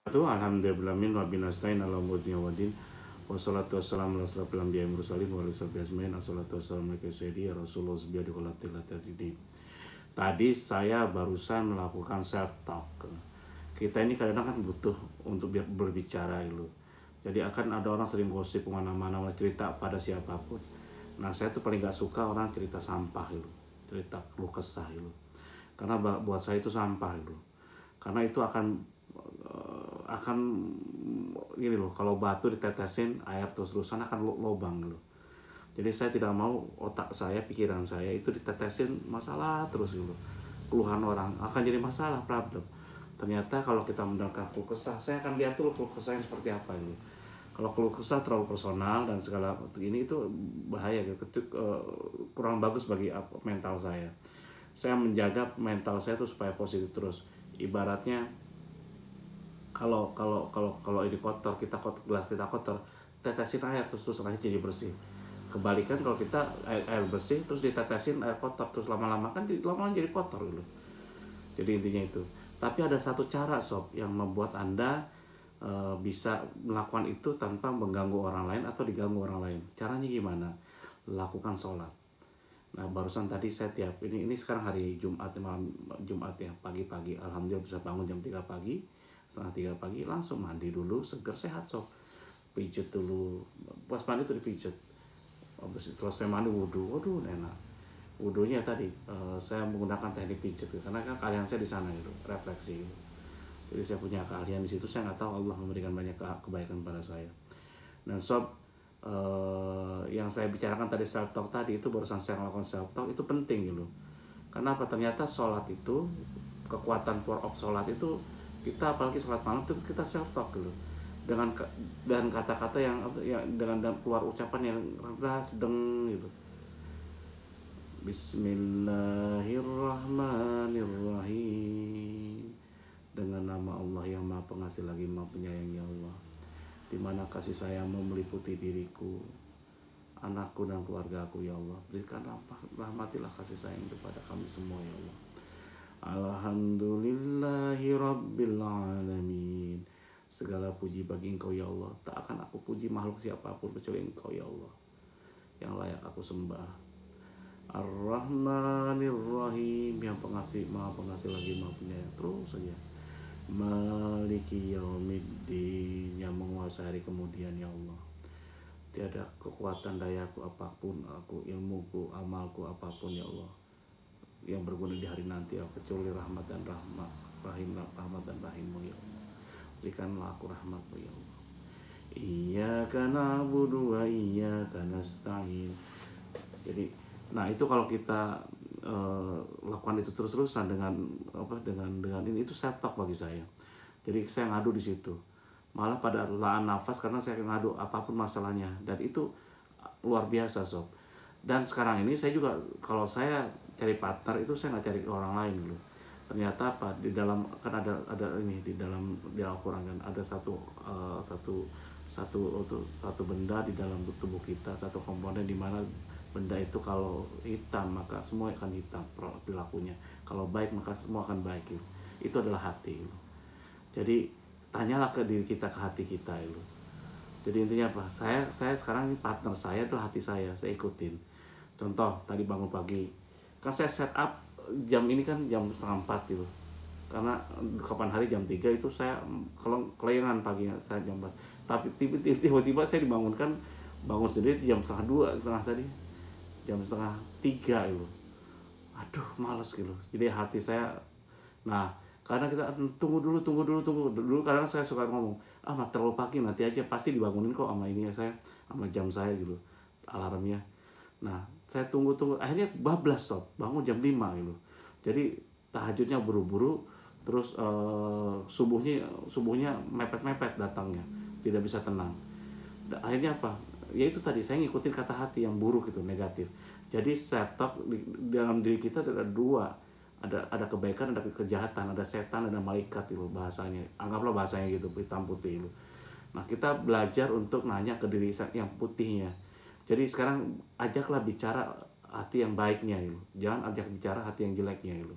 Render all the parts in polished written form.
Alhamdulillahirabbil alamin wa nasta'in ala umuri waddin. Wassalatu wassalamu ala asyrofil anbiya'i wal mursalin wa ala sahbihi ajmain. Assalatu wassalamu ala sayyidi Rasulullah sallallahu. Tadi saya barusan melakukan self talk. Kita ini kadang-kadang kan butuh untuk berbicara gitu. Jadi akan ada orang sering gosip kemana-mana, cerita pada siapapun. Nah, saya tuh paling gak suka orang cerita sampah gitu, cerita keluh kesah gitu. Karena buat saya itu sampah gitu. Karena itu akan gini loh, kalau batu ditetesin air terus-terusan akan lobang loh. Jadi saya tidak mau otak saya, pikiran saya itu ditetesin masalah terus gitu. Keluhan orang akan jadi masalah, problem. Ternyata kalau kita mendengarkan keluh kesah, saya akan lihat dulu keluh kesah yang seperti apa gitu. Kalau keluh kesah terlalu personal dan segala ini itu bahaya gitu, kurang bagus bagi mental saya. Saya menjaga mental saya tuh supaya positif terus. Ibaratnya kalau ini kotor, gelas kita kotor, tetesin air terus air jadi bersih. Kebalikan kalau kita air bersih terus ditetesin air kotor, terus lama-lama kan lama-lama jadi kotor gitu. Jadi intinya itu. Tapi ada satu cara sob yang membuat Anda bisa melakukan itu tanpa mengganggu orang lain atau diganggu orang lain. Caranya gimana? Lakukan sholat. Nah, barusan tadi saya ini sekarang hari Jumat, malam Jumat ya, pagi-pagi alhamdulillah bisa bangun jam 3 pagi, setengah 3 pagi, langsung mandi dulu, seger sehat sob. Pijet dulu, pas mandi tuh dipijet. Habis itu selesai mandi wudhu, waduh enak. Wudhunya tadi saya menggunakan teknik pijet karena kan keahlian saya di sana gitu, refleksi gitu. Jadi saya punya keahlian di situ, saya nggak tahu Allah memberikan banyak kebaikan pada saya. Dan sob, yang saya bicarakan tadi self talk tadi itu barusan saya melakukan self talk itu penting gitu. Karena apa? Ternyata sholat itu, kekuatan power of sholat itu, kita apalagi sholat malam itu kita self talk gitu. Dengan dan kata-kata yang dengan keluar ucapan yang rendah sedang gitu. Bismillahirrahmanirrahim. Dengan nama Allah yang Maha Pengasih lagi Maha Penyayang, ya Allah. Di mana kasih sayangmu meliputi diriku, anakku dan keluargaku, ya Allah. Berikan rahmatilah kasih sayang kepada kami semua, ya Allah. Alhamdulillahi Rabbil Alamin. Segala puji bagi Engkau, ya Allah. Tak akan aku puji makhluk siapapun kecuali Engkau, ya Allah, yang layak aku sembah. Ar-Rahmanir Rahim, yang pengasih, maha pengasih lagi maha penyayang. Terus saja. Maliki Yaumiddin, yang menguasai hari kemudian, ya Allah. Tiada kekuatan dayaku apapun, aku ilmuku, amalku apapun, ya Allah, yang berguna di hari nanti kecuali rahmat dan rahmat dan rahimmu, ya Allah. Berikanlah aku rahmatmu, ya Allah. Iyyaka na'budu wa iyyaka nasta'in. Jadi, nah itu kalau kita lakukan itu terus-terusan dengan ini, itu self talk bagi saya. Jadi saya ngadu di situ. Malah pada lahan nafas karena saya ngadu apapun masalahnya, dan itu luar biasa sob. Dan sekarang ini saya juga kalau saya cari partner itu saya nggak cari ke orang lain dulu. Ternyata apa, di dalam kan ada ini di dalam di Al-Qur'an kan ada satu benda di dalam tubuh kita, satu komponen di mana benda itu kalau hitam maka semua akan hitam perilakunya, kalau baik maka semua akan baik gitu. Itu adalah hati gitu. Jadi tanyalah ke diri kita, ke hati kita itu. Jadi intinya apa? Saya sekarang ini partner saya adalah hati saya ikutin. Contoh tadi bangun pagi, kan saya set up jam ini kan jam setengah 4 gitu. Karena kapan hari jam 3 itu saya kalau kelayangan paginya saya jam 4. Tapi tiba-tiba saya dibangunkan, bangun sendiri jam setengah 2 setengah tadi. Jam setengah 3 itu. Aduh males gitu. Jadi hati saya, nah karena kita tunggu dulu, kadang saya suka ngomong terlalu pagi, nanti aja pasti dibangunin kok sama ini ya, saya sama jam saya gitu, alarmnya. Nah saya tunggu akhirnya bablas stop, bangun jam 5 gitu. Jadi tahajudnya buru-buru, terus subuhnya mepet-mepet datangnya, tidak bisa tenang. Akhirnya apa, ya itu tadi saya ngikutin kata hati yang buruk itu, negatif. Jadi self talk di dalam diri kita ada dua, ada kebaikan, ada kejahatan, ada setan, ada malaikat itu bahasanya. Anggaplah bahasanya gitu, hitam putih itu. Nah kita belajar untuk nanya ke diri yang putihnya. Jadi sekarang ajaklah bicara hati yang baiknya itu, jangan ajak bicara hati yang jeleknya itu.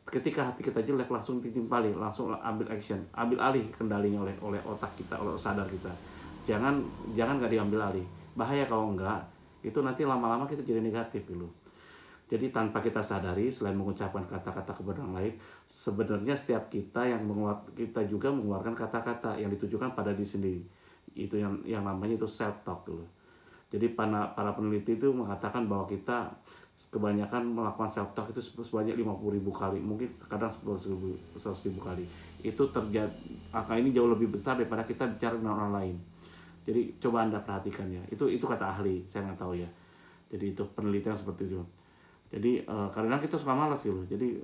Ketika hati kita jelek, langsung ditimpali, langsung ambil action, ambil alih kendalinya oleh otak kita, oleh sadar kita. Jangan nggak diambil alih. Bahaya kalau enggak, itu nanti lama-lama kita jadi negatif gitu. Jadi tanpa kita sadari, selain mengucapkan kata-kata kepada orang lain, sebenarnya setiap kita kita juga mengeluarkan kata-kata yang ditujukan pada diri sendiri. Itu yang namanya itu self talk dulu. Jadi para peneliti itu mengatakan bahwa kita kebanyakan melakukan self talk itu sebanyak 50.000 kali, mungkin kadang 100.000 kali. Itu terjadi, angka ini jauh lebih besar daripada kita bicara dengan orang lain. Jadi coba Anda perhatikan ya. Itu kata ahli, saya nggak tahu ya. Jadi itu penelitian seperti itu. Jadi kadang kita suka malas gitu. Jadi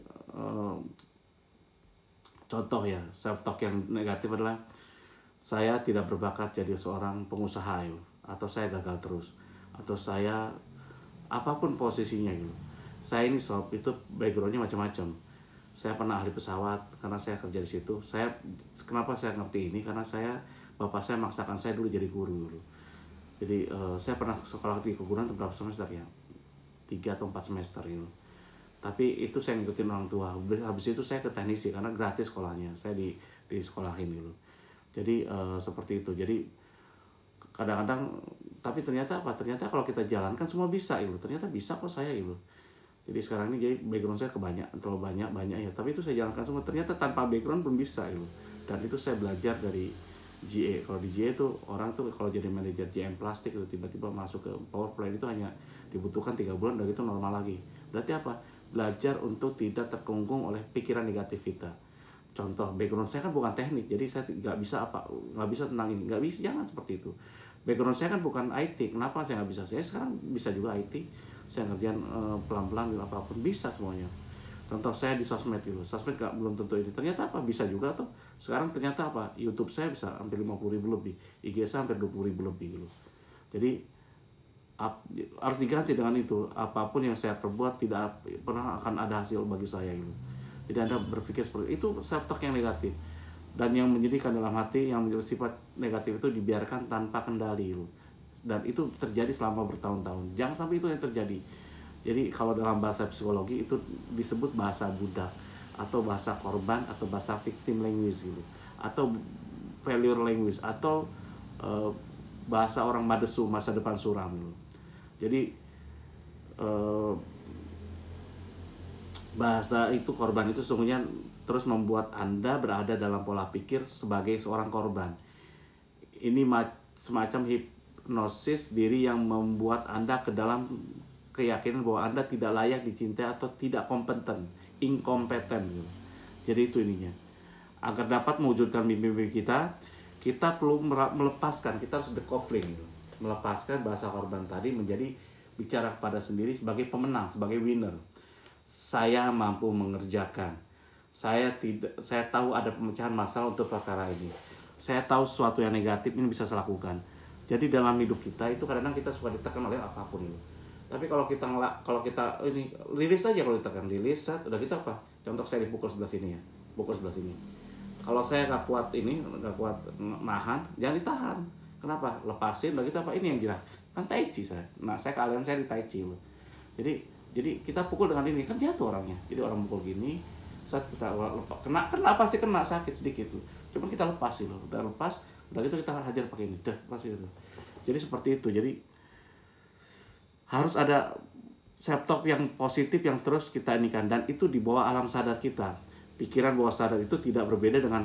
contoh ya, self talk yang negatif adalah saya tidak berbakat jadi seorang pengusaha gitu, atau saya gagal terus, atau saya apapun posisinya gitu. Saya ini sob, itu backgroundnya macam-macam. Saya pernah ahli pesawat karena saya kerja di situ. Kenapa saya ngerti ini? Karena bapak saya maksakan saya dulu jadi guru dulu. Jadi saya pernah sekolah di keguruan beberapa semester ya, 3 atau 4 semester gitu. Tapi itu saya ngikutin orang tua. Habis itu saya ke teknisi karena gratis sekolahnya. Saya di sekolahin gitu. Jadi seperti itu. Jadi kadang-kadang, tapi ternyata apa? Ternyata kalau kita jalankan semua bisa gitu. Ternyata bisa kok saya gitu. Jadi sekarang ini jadi background saya terlalu banyak ya. Tapi itu saya jalankan semua. Ternyata tanpa background pun bisa gitu. Dan itu saya belajar dari GA. Kalau di GA itu orang tuh kalau jadi manajer GM plastik itu tiba-tiba masuk ke power plant itu hanya dibutuhkan 3 bulan, dari itu normal lagi. Berarti apa? Belajar untuk tidak terkungkung oleh pikiran negatif kita. Contoh, background saya kan bukan teknik, jadi saya nggak bisa tentang ini, nggak bisa, jangan seperti itu. Background saya kan bukan IT, kenapa saya nggak bisa? Saya sekarang bisa juga IT, saya ngerjain pelan-pelan apapun bisa semuanya. Contoh saya di sosmed gitu, sosmed belum tentu ini, ternyata apa? Bisa juga tuh. Sekarang ternyata apa? YouTube saya bisa hampir 50.000 lebih, IG saya hampir 20.000 lebih gitu. Jadi harus diganti dengan itu. Apapun yang saya perbuat tidak pernah akan ada hasil bagi saya gitu. Jadi Anda berpikir seperti itu, self talk yang negatif. Dan yang menyedihkan dalam hati, yang bersifat negatif itu dibiarkan tanpa kendali gitu. Dan itu terjadi selama bertahun-tahun. Jangan sampai itu yang terjadi. Jadi kalau dalam bahasa psikologi itu disebut bahasa budak, atau bahasa korban, atau bahasa victim language gitu, atau failure language, atau bahasa orang madesu, masa depan suram gitu. Jadi bahasa itu, korban itu sesungguhnya terus membuat Anda berada dalam pola pikir sebagai seorang korban. Ini semacam hipnosis diri yang membuat Anda ke dalam keyakinan bahwa Anda tidak layak dicintai atau tidak kompeten, inkompeten gitu. Jadi itu ininya. Agar dapat mewujudkan mimpi-mimpi kita perlu melepaskan, kita harus decoupling gitu. Melepaskan bahasa korban tadi menjadi bicara kepada sendiri sebagai pemenang, sebagai winner. Saya mampu mengerjakan. Saya tahu ada pemecahan masalah untuk perkara ini. Saya tahu sesuatu yang negatif ini bisa saya lakukan. Jadi dalam hidup kita itu kadang-kadang kita suka ditekan oleh apapun itu. Tapi kalau kita ini rilis aja, kalau ditekan rilis, udah kita apa? Contoh saya dipukul sebelah sini ya, pukul sebelah sini. Kalau saya nggak kuat nahan, jangan ditahan. Kenapa? Lepasin, udah kita apa? Ini yang jelas. Kan tai chi saya. Nah, kalian saya di tai chi loh. Jadi kita pukul dengan ini, kan jatuh orangnya. Jadi orang pukul gini, saat kita lepas, kena pasti kena sakit sedikit tuh. Cuma kita lepas sih loh. Udah lepas, udah gitu kita hajar pakai ini. Dah, lepas itu. Jadi seperti itu. Jadi harus ada self talk yang positif yang terus kita inikan, dan itu di bawah alam sadar kita. Pikiran bawah sadar itu tidak berbeda dengan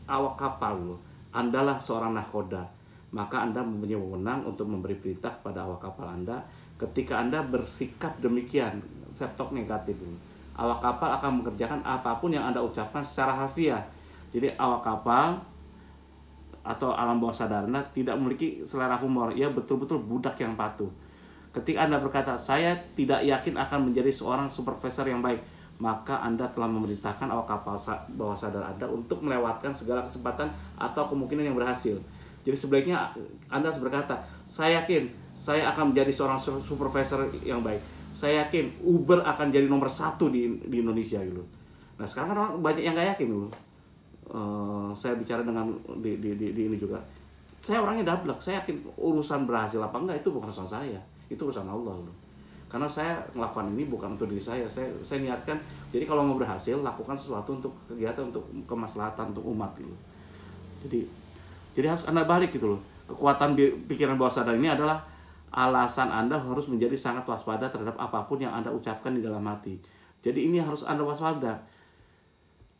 awak kapal loh. Andalah seorang nahkoda, maka Anda mempunyai wewenang untuk memberi perintah kepada awak kapal Anda. Ketika Anda bersikap demikian, self talk negatif ini, awak kapal akan mengerjakan apapun yang Anda ucapkan secara harfiah. Jadi awak kapal atau alam bawah sadar Anda tidak memiliki selera humor. Ia betul-betul budak yang patuh. Ketika Anda berkata, saya tidak yakin akan menjadi seorang supervisor yang baik, maka Anda telah memerintahkan awak kapal bawah sadar Anda untuk melewatkan segala kesempatan atau kemungkinan yang berhasil. Jadi sebaliknya Anda harus berkata, saya yakin saya akan menjadi seorang supervisor yang baik. Saya yakin Uber akan jadi nomor 1 di Indonesia gitu. Nah sekarang kan orang banyak yang nggak yakin dulu. Saya bicara dengan di ini juga. Saya orangnya dablek. Saya yakin urusan berhasil apa enggak itu bukan urusan saya. Itu urusan Allah loh. Karena saya melakukan ini bukan untuk diri saya niatkan. Jadi kalau mau berhasil, lakukan sesuatu untuk kegiatan, untuk kemaslahatan, untuk umat gitu. Jadi harus Anda balik gitu loh. Kekuatan pikiran bawah sadar ini adalah alasan Anda harus menjadi sangat waspada terhadap apapun yang Anda ucapkan di dalam hati. Jadi ini harus Anda waspada.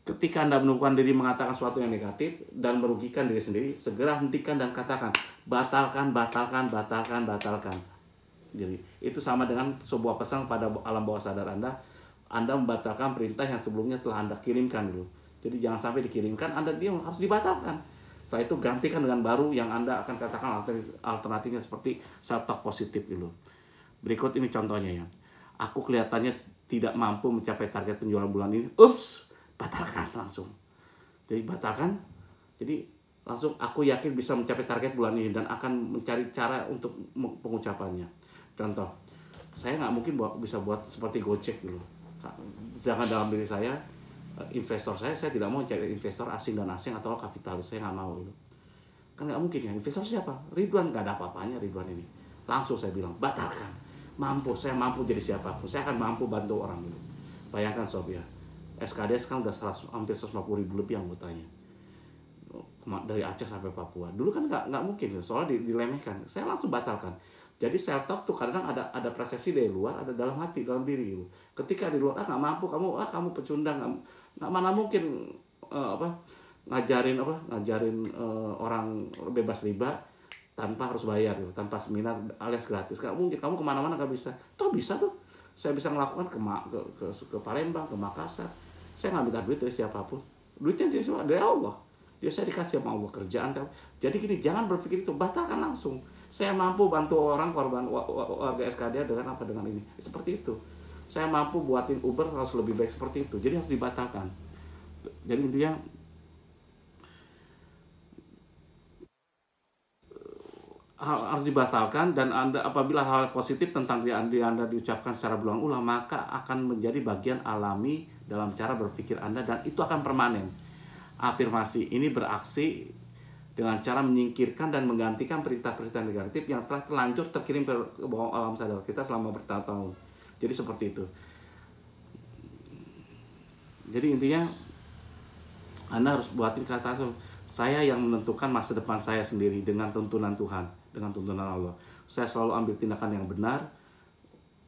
Ketika Anda menemukan diri mengatakan sesuatu yang negatif dan merugikan diri sendiri, segera hentikan dan katakan, batalkan, batalkan, batalkan, batalkan. Jadi itu sama dengan sebuah pesan pada alam bawah sadar Anda membatalkan perintah yang sebelumnya telah Anda kirimkan dulu. Jadi jangan sampai dikirimkan, dia harus dibatalkan. Setelah itu gantikan dengan baru yang Anda akan katakan alternatifnya seperti self-talk positif dulu. Berikut ini contohnya ya. Aku kelihatannya tidak mampu mencapai target penjualan bulan ini. Ups, batalkan langsung. Jadi batalkan. Jadi langsung aku yakin bisa mencapai target bulan ini dan akan mencari cara untuk pengucapannya. Contoh, saya nggak mungkin bisa buat seperti Gojek dulu. Sedangkan dalam diri saya, investor saya tidak mau cari investor asing dan asing atau kapitalis, saya nggak mau itu. Kan nggak mungkin ya, investor siapa? Ridwan, nggak ada apa-apanya Ridwan ini. Langsung saya bilang, batalkan. Saya mampu jadi siapapun, saya akan mampu bantu orang itu. Bayangkan sob ya, SKDS kan udah hampir 150.000 lebih anggotanya. Dari Aceh sampai Papua. Dulu kan nggak mungkin, soalnya dilemehkan. Saya langsung batalkan. Jadi self talk tuh kadang ada persepsi dari luar, ada dalam hati, dalam diri gitu. Ketika di luar nggak mampu, kamu pecundang, nggak mana mungkin ngajarin orang bebas riba tanpa harus bayar gitu, tanpa seminar alias gratis. Nggak mungkin, kamu kemana-mana nggak bisa. Toh bisa tuh, saya bisa melakukan ke Palembang, ke Makassar. Saya nggak minta duit dari siapapun, duitnya dari Allah. Dia saya dikasih sama Allah kerjaan. Jadi gini, jangan berpikir itu, batalkan langsung. Saya mampu bantu orang korban warga SKD dengan apa, dengan ini. Seperti itu. Saya mampu buatin Uber harus lebih baik seperti itu. Jadi harus dibatalkan. Jadi intinya harus dibatalkan, dan apabila hal positif tentang diri Anda diucapkan secara berulang-ulang, maka akan menjadi bagian alami dalam cara berpikir Anda dan itu akan permanen. Afirmasi ini beraksi dengan cara menyingkirkan dan menggantikan perintah-perintah negatif yang telah terlanjur terkirim ke bawah alam sadar kita selama bertahun-tahun. Jadi seperti itu. Jadi intinya Anda harus buatin kata, saya yang menentukan masa depan saya sendiri dengan tuntunan Tuhan, dengan tuntunan Allah. Saya selalu ambil tindakan yang benar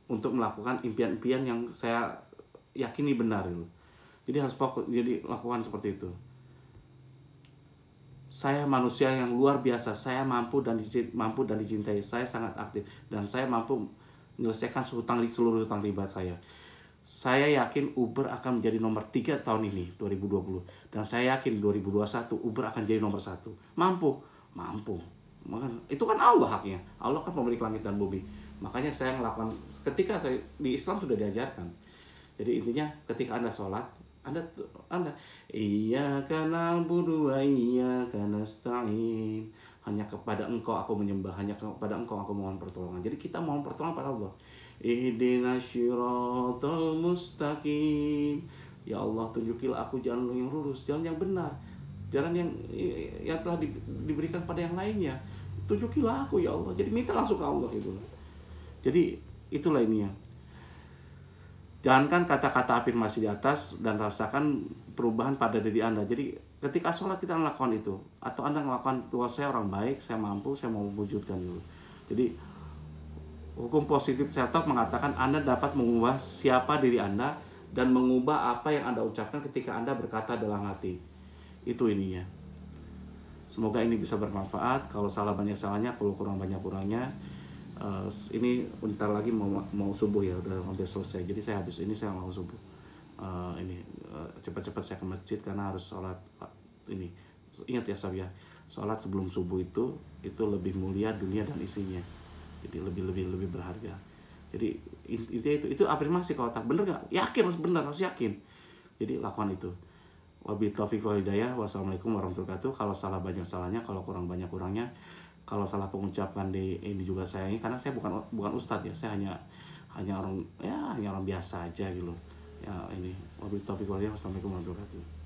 untuk melakukan impian-impian yang saya yakini benar gitu. Jadi harus fokus, jadi lakukan seperti itu. Saya manusia yang luar biasa, saya mampu dan dicintai, saya sangat aktif dan saya mampu menyelesaikan seluruh hutang riba saya. Saya yakin Uber akan menjadi nomor 3 tahun ini 2020 dan saya yakin 2021 Uber akan jadi nomor 1. Mampu. Itu kan Allah haknya. Allah kan pemilik langit dan bumi. Makanya saya melakukan, ketika saya di Islam sudah diajarkan. Jadi intinya ketika Anda sholat, Anda Iyyaka na'budu wa iyyaka nasta'in. Hanya kepada Engkau aku menyembah, hanya kepada Engkau aku mohon pertolongan. Jadi kita mohon pertolongan pada Allah. Ihdinas siratal mustaqim. Ya Allah, tunjukilah aku jalan yang lurus, jalan yang benar, jalan yang telah diberikan pada yang lainnya. Tunjukilah aku ya Allah. Jadi minta langsung ke Allah itu. Jadi itulah ininya. Jalankan kata-kata afirmasi di atas dan rasakan perubahan pada diri Anda. Jadi ketika sholat kita melakukan itu, atau Anda melakukan, bahwa saya orang baik, saya mampu, saya mau mewujudkan itu. Jadi hukum positif self-talk mengatakan Anda dapat mengubah siapa diri Anda dan mengubah apa yang Anda ucapkan ketika Anda berkata dalam hati. Itu ininya. Semoga ini bisa bermanfaat. Kalau salah banyak salahnya, kalau kurang banyak kurangnya. Ini bentar lagi mau subuh ya, udah hampir selesai. Jadi saya habis ini saya mau subuh. Cepat-cepat saya ke masjid karena harus sholat ini. Ingat ya Sabia, sholat sebelum subuh itu lebih mulia dunia dan isinya. Jadi lebih berharga. Jadi itu afirmasi kalau tak bener nggak? Yakin, harus benar, harus yakin. Jadi lakukan itu. Wabillahi taufiq wal hidayah. Wassalamualaikum warahmatullahi wabarakatuh. Kalau salah banyak salahnya, kalau kurang banyak kurangnya. Kalau salah pengucapan di ini juga saya ini, karena saya bukan ustadz ya, saya hanya orang biasa aja gitu. Ya ini wabillahi taufiq wal hidayah. Wassalamualaikum warahmatullahi wabarakatuh.